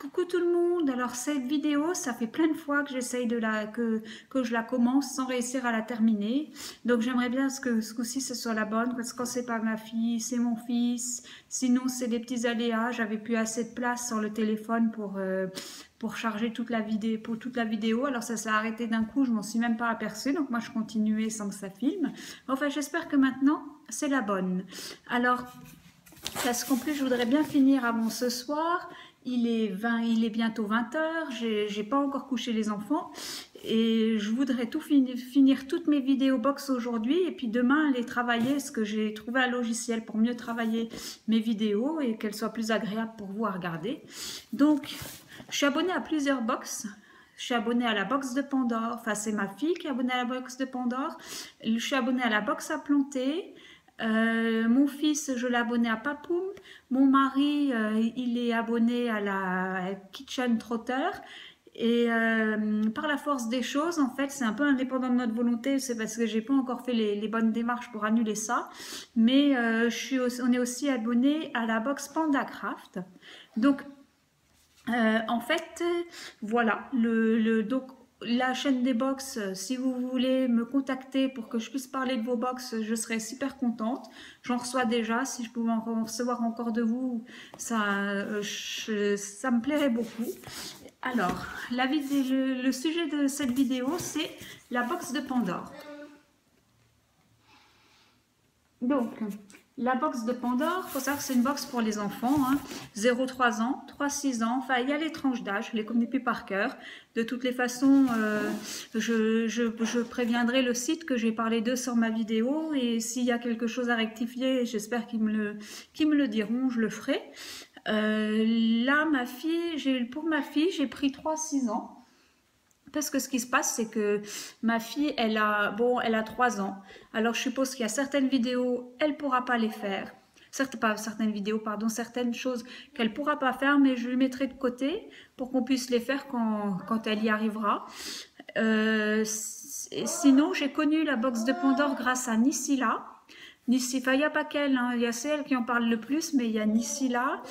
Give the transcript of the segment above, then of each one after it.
Coucou tout le monde, alors cette vidéo, ça fait plein de fois que j'essaye que je la commence sans réussir à la terminer. Donc j'aimerais bien que ce coup-ci ce soit la bonne, parce que quand c'est pas ma fille, c'est mon fils. Sinon c'est des petits aléas, j'avais plus assez de place sur le téléphone pour charger toute la vidéo. Alors ça s'est arrêté d'un coup, je m'en suis même pas aperçue, donc moi je continuais sans que ça filme. Enfin j'espère que maintenant c'est la bonne. Alors, parce qu'en plus je voudrais bien finir avant ce soir. Il est bientôt 20 heures, j'ai pas encore couché les enfants et je voudrais finir toutes mes vidéos box aujourd'hui et puis demain les travailler parce que j'ai trouvé un logiciel pour mieux travailler mes vidéos et qu'elles soient plus agréables pour vous à regarder. Donc, je suis abonnée à plusieurs box. Je suis abonnée à la box de Pandore, enfin c'est ma fille qui est abonnée à la box de Pandore. Je suis abonnée à la box à planter. Mon fils, je l'ai abonné à Papoum. Mon mari, il est abonné à la Kitchen Trotter. Et par la force des choses, en fait, c'est un peu indépendant de notre volonté. C'est parce que j'ai pas encore fait les bonnes démarches pour annuler ça. Mais on est aussi abonné à la box PandaCraft. Donc, en fait, voilà. Donc, la chaîne des box, si vous voulez me contacter pour que je puisse parler de vos box, je serais super contente. J'en reçois déjà, si je pouvais en recevoir encore de vous, ça me plairait beaucoup. Alors, le sujet de cette vidéo, c'est la box de Pandore. Donc, la box de Pandore, il faut savoir que c'est une box pour les enfants, hein, 0-3 ans, 3-6 ans, enfin il y a les tranches d'âge, je les connais plus par cœur. De toutes les façons, je préviendrai le site que j'ai parlé d'eux sur ma vidéo et s'il y a quelque chose à rectifier, j'espère qu'ils me le diront, je le ferai. Là, pour ma fille, j'ai pris 3-6 ans. Parce que ce qui se passe, c'est que ma fille, elle a 3 ans. Alors, je suppose qu'il y a certaines vidéos, elle ne pourra pas les faire. Pas certaines vidéos, pardon, certaines choses qu'elle ne pourra pas faire, mais je lui mettrai de côté pour qu'on puisse les faire quand elle y arrivera. Sinon, j'ai connu la box de Pandore grâce à Nisila. Enfin, il n'y a pas qu'elle, hein. Il y a celle qui en parle le plus, mais il y a Nisila,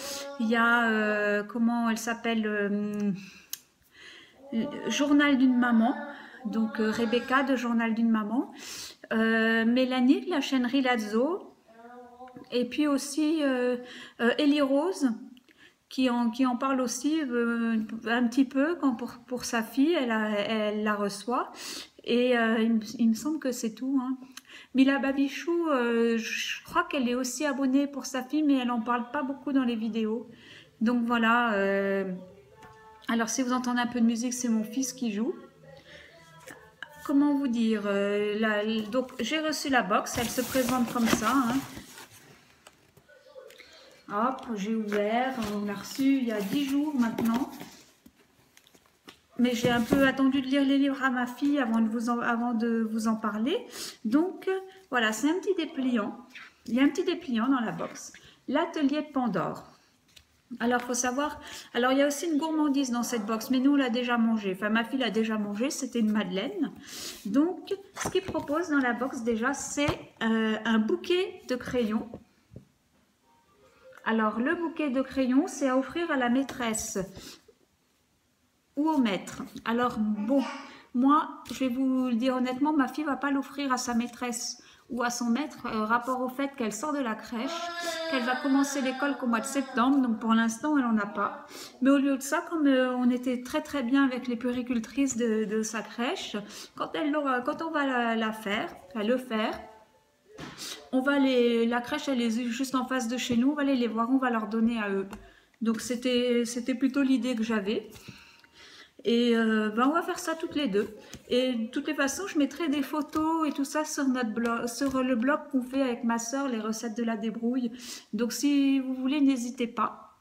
il y a, comment elle s'appelle Journal d'une maman, donc Rebecca de Journal d'une maman, Mélanie de la chaîne Rilazzo, et puis aussi Ellie Rose qui en parle aussi un petit peu pour sa fille, elle la reçoit, et il me semble que c'est tout, hein. Mila Babichou, je crois qu'elle est aussi abonnée pour sa fille, mais elle n'en parle pas beaucoup dans les vidéos. Donc voilà. Alors si vous entendez un peu de musique, c'est mon fils qui joue. Comment vous dire donc j'ai reçu la box, elle se présente comme ça, hein. Hop, j'ai ouvert, on l'a reçu il y a 10 jours maintenant. Mais j'ai un peu attendu de lire les livres à ma fille avant de vous en parler. Donc voilà, c'est un petit dépliant. Il y a un petit dépliant dans la box. L'atelier de Pandore. Alors, il faut savoir, alors il y a aussi une gourmandise dans cette box, mais nous, on l'a déjà mangé. Enfin, ma fille l'a déjà mangé, c'était une madeleine. Donc, ce qu'il propose dans la box déjà, c'est un bouquet de crayons. Alors, le bouquet de crayons, c'est à offrir à la maîtresse ou au maître. Alors, bon, moi, je vais vous le dire honnêtement, ma fille ne va pas l'offrir à sa maîtresse ou à son maître, rapport au fait qu'elle sort de la crèche, qu'elle va commencer l'école qu'au mois de septembre, donc pour l'instant elle n'en a pas. Mais au lieu de ça, comme on était très très bien avec les puéricultrices de sa crèche, quand on va le faire, la crèche elle est juste en face de chez nous, on va aller les voir, on va leur donner à eux. Donc c'était plutôt l'idée que j'avais. Et on va faire ça toutes les deux. Et de toutes les façons, je mettrai des photos et tout ça sur notre blog, sur le blog qu'on fait avec ma soeur, les recettes de la débrouille. Donc si vous voulez, n'hésitez pas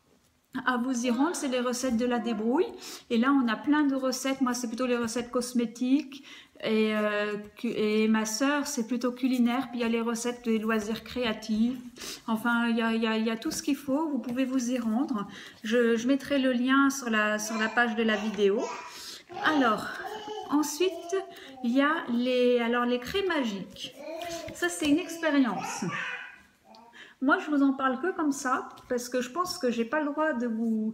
à vous y rendre, c'est les recettes de la débrouille. Et là, on a plein de recettes. Moi, c'est plutôt les recettes cosmétiques. Et ma soeur, c'est plutôt culinaire. Puis il y a les recettes des loisirs créatifs. Enfin, il y a tout ce qu'il faut. Vous pouvez vous y rendre. Je mettrai le lien sur la page de la vidéo. Alors, ensuite, il y a les craies magiques. Ça, c'est une expérience. moi je vous en parle que comme ça, parce que je pense que j'ai pas le droit de vous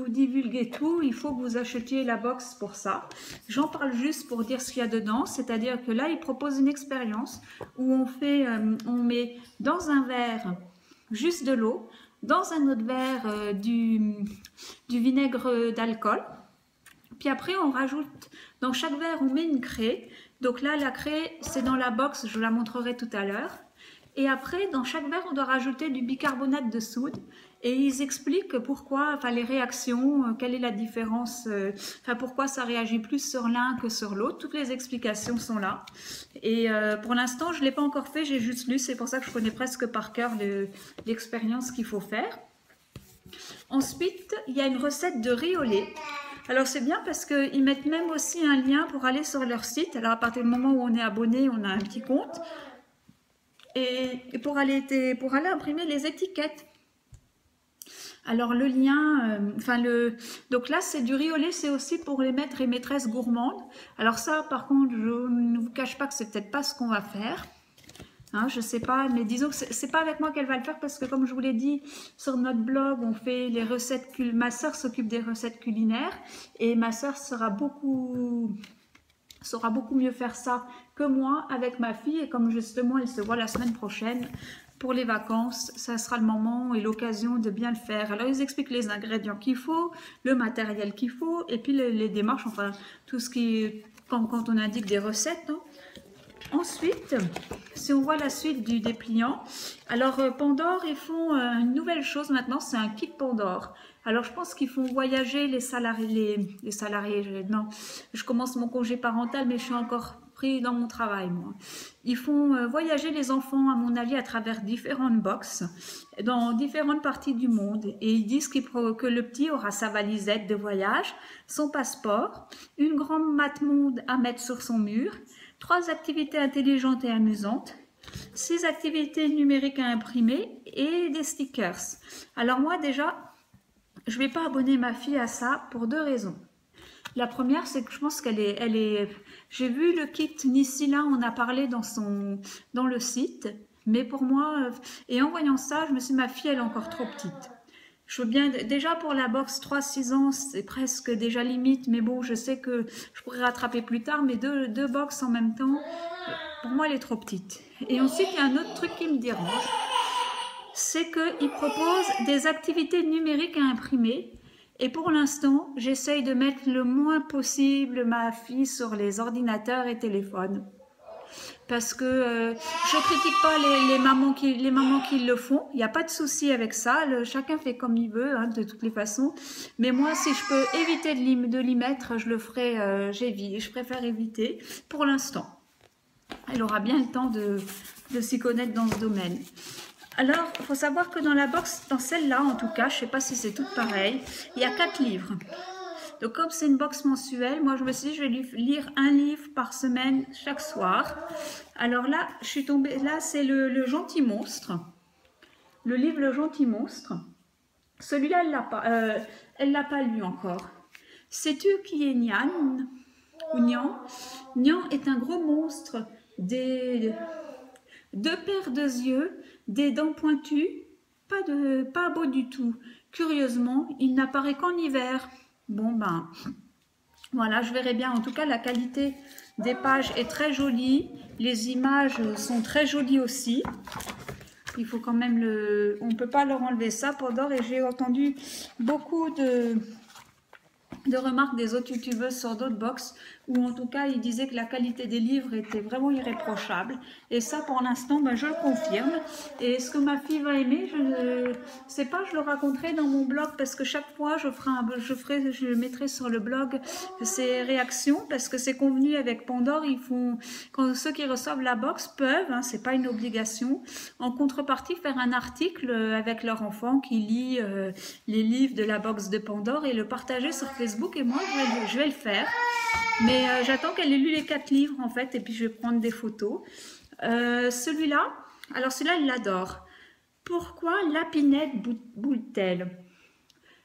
divulguer tout, il faut que vous achetiez la box pour ça. J'en parle juste pour dire ce qu'il y a dedans, c'est-à-dire que là, il propose une expérience où on met dans un verre juste de l'eau, dans un autre verre du vinaigre d'alcool, puis après on rajoute, dans chaque verre on met une craie, donc là la craie c'est dans la box, je la montrerai tout à l'heure, et après dans chaque verre on doit rajouter du bicarbonate de soude, et ils expliquent pourquoi, enfin les réactions, quelle est la différence, enfin pourquoi ça réagit plus sur l'un que sur l'autre, toutes les explications sont là, et pour l'instant je ne l'ai pas encore fait, j'ai juste lu, c'est pour ça que je connais presque par cœur l'expérience qu'il faut faire. Ensuite, il y a une recette de riz au lait. Alors c'est bien parce qu'ils mettent même aussi un lien pour aller sur leur site. Alors à partir du moment où on est abonné, on a un petit compte. Et pour aller imprimer les étiquettes. Alors le lien, donc là c'est du riz au lait, c'est aussi pour les maîtres et maîtresses gourmandes. Alors ça par contre, je ne vous cache pas que c'est peut-être pas ce qu'on va faire. Hein, je sais pas, mais disons que c'est pas avec moi qu'elle va le faire parce que comme je vous l'ai dit, sur notre blog, on fait les recettes, ma soeur s'occupe des recettes culinaires et ma soeur saura beaucoup mieux faire ça que moi avec ma fille et comme justement elle se voit la semaine prochaine pour les vacances, ça sera le moment et l'occasion de bien le faire. Alors ils expliquent les ingrédients qu'il faut, le matériel qu'il faut et puis les démarches, enfin tout ce qui, quand on indique des recettes, hein. Ensuite, si on voit la suite du dépliant, alors Pandore, ils font une nouvelle chose maintenant, c'est un kit Pandore. Alors je pense qu'ils font voyager les salariés, non, je commence mon congé parental mais je suis encore pris dans mon travail moi. Ils font voyager les enfants à mon avis à travers différentes boxes dans différentes parties du monde et ils disent que le petit aura sa valisette de voyage, son passeport, une grande map monde à mettre sur son mur, 3 activités intelligentes et amusantes, 6 activités numériques à imprimer et des stickers. Alors moi déjà, je ne vais pas abonner ma fille à ça pour 2 raisons. La première, c'est que je pense qu'elle est... J'ai vu le kit Nisila, on a parlé dans le site, mais pour moi, et en voyant ça, je me suis dit, ma fille, elle est encore trop petite. Je veux bien, déjà pour la box 3-6 ans, c'est presque déjà limite, mais bon, je sais que je pourrais rattraper plus tard, mais deux box en même temps, pour moi, elle est trop petite. Et ensuite, il y a un autre truc qui me dérange, c'est qu'ils proposent des activités numériques à imprimer, et pour l'instant, j'essaye de mettre le moins possible ma fille sur les ordinateurs et téléphones. Parce que je critique pas les mamans qui le font, il n'y a pas de souci avec ça, chacun fait comme il veut, hein, de toutes les façons. Mais moi, si je peux éviter de l'y mettre, je le ferai, je préfère éviter pour l'instant. Elle aura bien le temps de s'y connaître dans ce domaine. Alors, il faut savoir que dans la box, dans celle-là en tout cas, je ne sais pas si c'est tout pareil, il y a 4 livres. Donc comme c'est une box mensuelle, moi je me suis dit je vais lire un livre par semaine chaque soir. Alors là, je suis tombée, là c'est le Gentil Monstre. Le livre Le Gentil Monstre. Celui-là, elle l'a pas lu encore. Sais-tu qui est Nian ou Nian? Nian est un gros monstre, 2 paires de yeux, des dents pointues, pas beau du tout. Curieusement, il n'apparaît qu'en hiver. Bon ben, voilà, je verrai bien. En tout cas, la qualité des pages est très jolie. Les images sont très jolies aussi. Il faut quand même on ne peut pas leur enlever ça, Pandore. Et j'ai entendu beaucoup de remarques des autres youtubeuses sur d'autres box où en tout cas ils disaient que la qualité des livres était vraiment irréprochable et ça pour l'instant ben, je le confirme. Et ce que ma fille va aimer, je ne sais pas, je le raconterai dans mon blog parce que chaque fois je mettrai sur le blog ses réactions parce que c'est convenu avec Pandore, quand ceux qui reçoivent la box peuvent, hein, c'est pas une obligation, en contrepartie faire un article avec leur enfant qui lit les livres de la box de Pandore et le partager sur Facebook et moi je vais le faire. Mais j'attends qu'elle ait lu les 4 livres en fait et puis je vais prendre des photos. Celui-là, alors celui-là il l'adore. Pourquoi Lapinette boude-t-elle?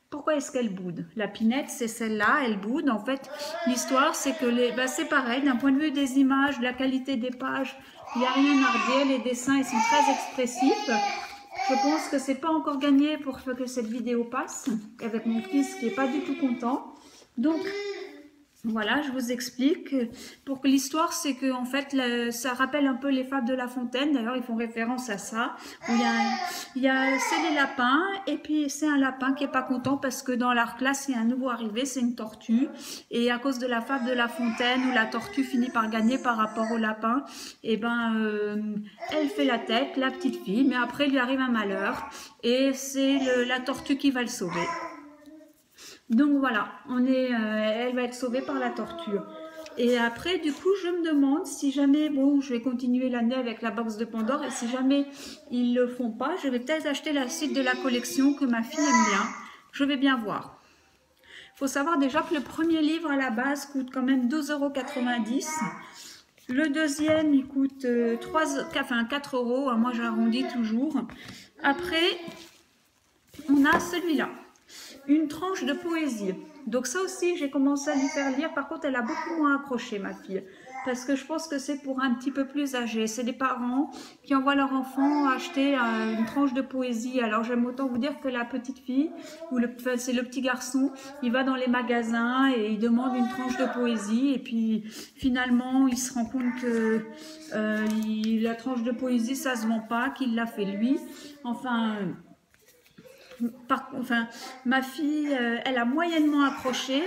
Pourquoi est-ce qu'elle boude? Lapinette c'est celle-là, elle boude. En fait l'histoire c'est que c'est pareil, d'un point de vue des images, de la qualité des pages, il n'y a rien à redire, les dessins ils sont très expressifs. Je pense que c'est pas encore gagné pour que cette vidéo passe, avec mon fils qui est pas du tout content. Donc, voilà, je vous explique. Pour que l'histoire, c'est que en fait, ça rappelle un peu les fables de La Fontaine. D'ailleurs, ils font référence à ça. Où c'est les lapins, et puis c'est un lapin qui est pas content parce que dans leur classe, il y a un nouveau arrivé, c'est une tortue. Et à cause de la fable de La Fontaine, où la tortue finit par gagner par rapport au lapin, et elle fait la tête, la petite fille, mais après, il lui arrive un malheur, et c'est la tortue qui va le sauver. Donc voilà, elle va être sauvée par la tortue. Et après, du coup, je me demande si jamais, bon, je vais continuer l'année avec la box de Pandore, et si jamais ils le font pas, je vais peut-être acheter la suite de la collection que ma fille aime bien. Je vais bien voir. Il faut savoir déjà que le premier livre à la base coûte quand même 12,90 €. Le deuxième, il coûte 4 €, moi j'arrondis toujours. Après, on a celui-là. Une tranche de poésie. Donc ça aussi, j'ai commencé à lui faire lire. Par contre, elle a beaucoup moins accroché, ma fille. Parce que je pense que c'est pour un petit peu plus âgé. C'est des parents qui envoient leur enfant acheter une tranche de poésie. Alors j'aime autant vous dire que la petite fille, c'est le petit garçon, il va dans les magasins et il demande une tranche de poésie. Et puis finalement, il se rend compte que la tranche de poésie, ça se vend pas, qu'il l'a fait lui. Enfin, ma fille, elle a moyennement accroché,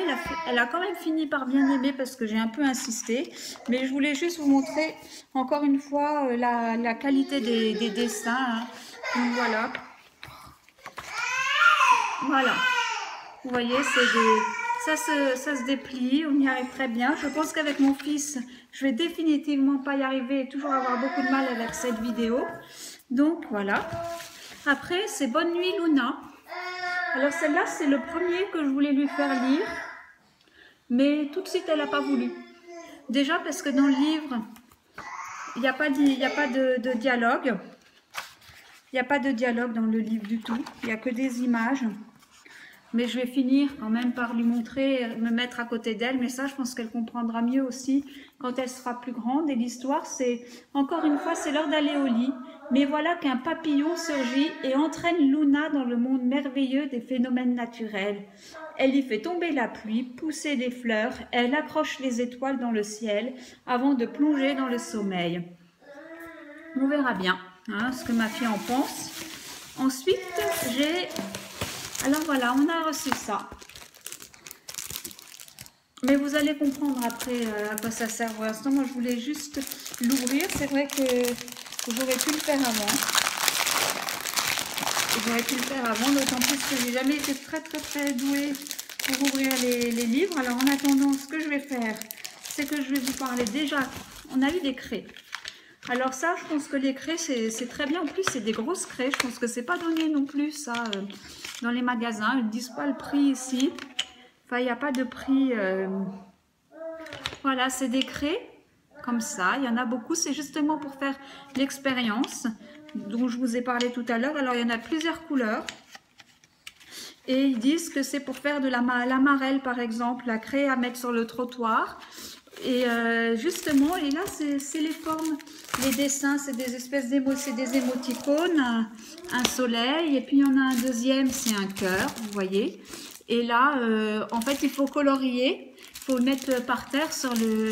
elle a quand même fini par bien aimer parce que j'ai un peu insisté, mais je voulais juste vous montrer encore une fois la qualité des dessins, hein. Donc voilà, voilà, vous voyez, ça se déplie, on y arrive très bien. Je pense qu'avec mon fils, je vais définitivement pas y arriver et toujours avoir beaucoup de mal avec cette vidéo. Donc voilà. Après, c'est Bonne nuit Luna. Alors celle-là, c'est le premier que je voulais lui faire lire, mais tout de suite, elle n'a pas voulu. Déjà parce que dans le livre, il n'y a pas de dialogue. Il n'y a pas de dialogue dans le livre du tout. Il n'y a que des images. Mais je vais finir quand même par lui montrer, me mettre à côté d'elle. Mais ça, je pense qu'elle comprendra mieux aussi quand elle sera plus grande. Et l'histoire, c'est, encore une fois, c'est l'heure d'aller au lit. Mais voilà qu'un papillon surgit et entraîne Luna dans le monde merveilleux des phénomènes naturels. Elle y fait tomber la pluie, pousser des fleurs, elle accroche les étoiles dans le ciel avant de plonger dans le sommeil. On verra bien hein, ce que ma fille en pense. Ensuite, alors voilà, on a reçu ça. Mais vous allez comprendre après à quoi ça sert. Pour l'instant, moi je voulais juste l'ouvrir. C'est vrai que j'aurais pu le faire avant. D'autant plus que j'ai jamais été très douée pour ouvrir les livres. Alors en attendant, ce que je vais faire, c'est que je vais vous parler déjà. On a eu des craies. Alors ça, je pense que les craies, c'est très bien. En plus, c'est des grosses craies. Je pense que c'est pas donné non plus ça dans les magasins. Ils ne disent pas le prix ici. Enfin, il n'y a pas de prix. Voilà, c'est des craies comme ça. Il y en a beaucoup. C'est justement pour faire l'expérience dont je vous ai parlé tout à l'heure. Alors, il y en a plusieurs couleurs. Et ils disent que c'est pour faire de l'amarelle, par exemple, la craie à mettre sur le trottoir. Et justement, et là, c'est les formes, les dessins, c'est des espèces des émoticônes, un soleil, et puis il y en a un deuxième, c'est un cœur, vous voyez. Et là, en fait, il faut colorier, il faut le mettre par terre sur les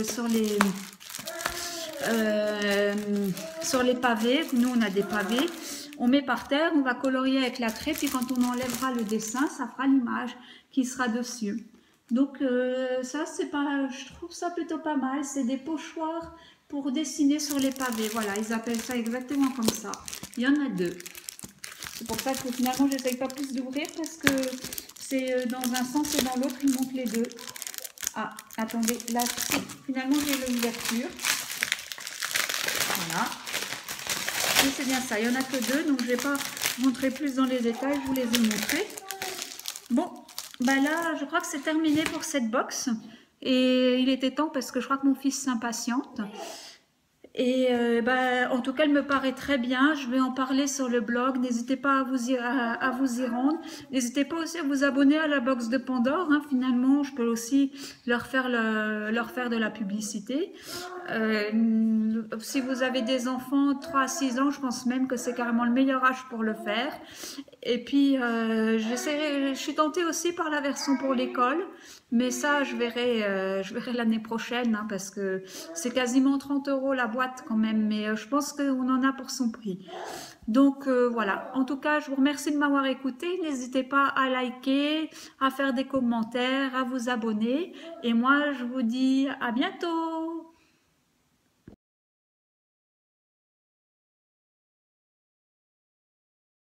pavés. Nous, on a des pavés. On met par terre, on va colorier avec la craie, puis quand on enlèvera le dessin, ça fera l'image qui sera dessus. Donc ça, je trouve ça plutôt pas mal. C'est des pochoirs pour dessiner sur les pavés. Voilà, ils appellent ça exactement comme ça. Il y en a deux. C'est pour ça que finalement, j'essaye pas plus d'ouvrir parce que c'est dans un sens et dans l'autre, ils montent les deux. Ah, attendez, là, finalement, j'ai l'ouverture. Voilà. Et c'est bien ça, il n'y en a que deux, donc je ne vais pas montrer plus dans les détails, je vous les ai montrés. Bon, bah là, je crois que c'est terminé pour cette box. Et il était temps parce que je crois que mon fils s'impatiente. Et en tout cas, elle me paraît très bien. Je vais en parler sur le blog. N'hésitez pas à vous y rendre. N'hésitez pas aussi à vous abonner à la box de Pandore. Hein. Finalement, je peux aussi leur faire de la publicité. Si vous avez des enfants 3 à 6 ans, je pense même que c'est carrément le meilleur âge pour le faire. Et puis, je suis tentée aussi par la version pour l'école, mais ça, je verrai l'année prochaine, hein, parce que c'est quasiment 30 euros la boîte quand même, mais je pense qu'on en a pour son prix. Donc voilà, en tout cas, je vous remercie de m'avoir écouté. N'hésitez pas à liker, à faire des commentaires, à vous abonner. Et moi, je vous dis à bientôt.